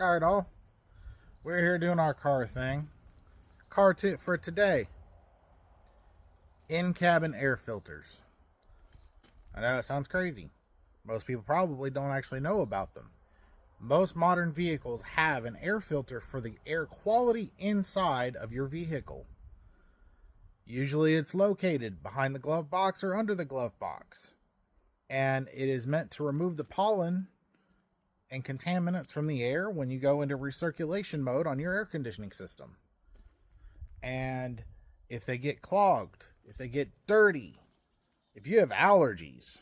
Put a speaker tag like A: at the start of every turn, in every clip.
A: Alright, all. We're here doing our car thing. Car tip for today: in cabin air filters. I know it sounds crazy. Most people probably don't actually know about them. Most modern vehicles have an air filter for the air quality inside of your vehicle. Usually it's located behind the glove box or under the glove box. And it is meant to remove the pollen and contaminants from the air when you go into recirculation mode on your air conditioning system. And if they get clogged, if they get dirty, if you have allergies,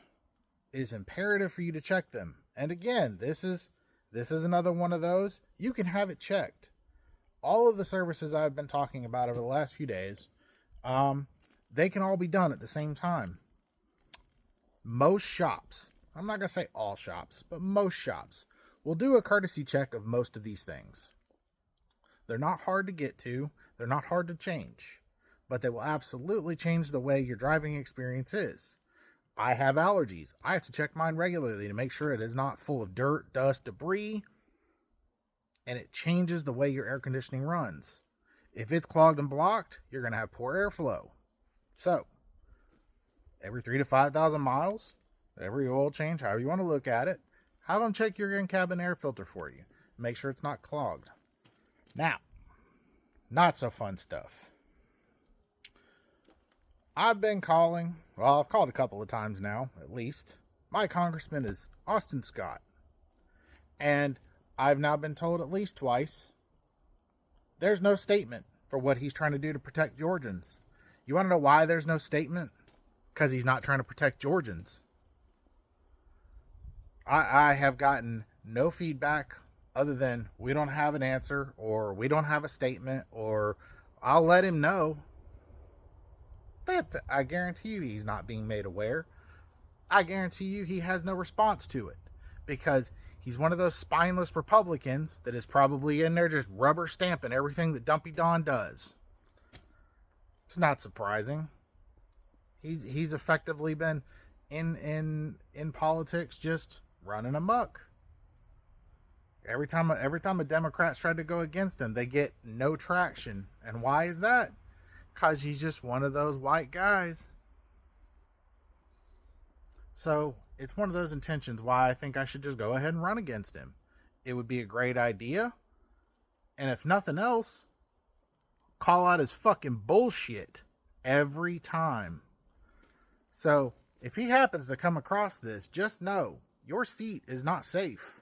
A: it is imperative for you to check them. And again, this is another one of those. You can have it checked. All of the services I've been talking about over the last few days, they can all be done at the same time. Most shops, I'm not going to say all shops, but most shops will do a courtesy check of most of these things. They're not hard to get to. They're not hard to change. But they will absolutely change the way your driving experience is. I have allergies. I have to check mine regularly to make sure it is not full of dirt, dust, debris. And it changes the way your air conditioning runs. If it's clogged and blocked, you're going to have poor airflow. So, every 3,000 to 5,000 miles, every oil change, however you want to look at it, have them check your in-cabin air filter for you. Make sure it's not clogged. Now, not so fun stuff. I've been calling, well, I've called a couple of times now, at least. My congressman is Austin Scott. And I've now been told at least twice, there's no statement for what he's trying to do to protect Georgians. You want to know why there's no statement? Because he's not trying to protect Georgians. I have gotten no feedback other than we don't have an answer, or we don't have a statement, or I'll let him know. I guarantee you he's not being made aware. I guarantee you he has no response to it, because he's one of those spineless Republicans that is probably in there just rubber stamping everything that Dumpy Don does. It's not surprising. He's effectively been in politics just running amok. Every time a Democrat's tried to go against him, they get no traction. And why is that? Because he's just one of those white guys. So it's one of those intentions why I think I should just go ahead and run against him. It would be a great idea. And if nothing else, call out his fucking bullshit every time. So if he happens to come across this, just know your seat is not safe.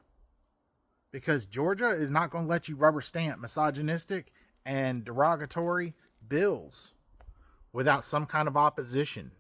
A: Because Georgia is not going to let you rubber stamp misogynistic and derogatory bills without some kind of opposition.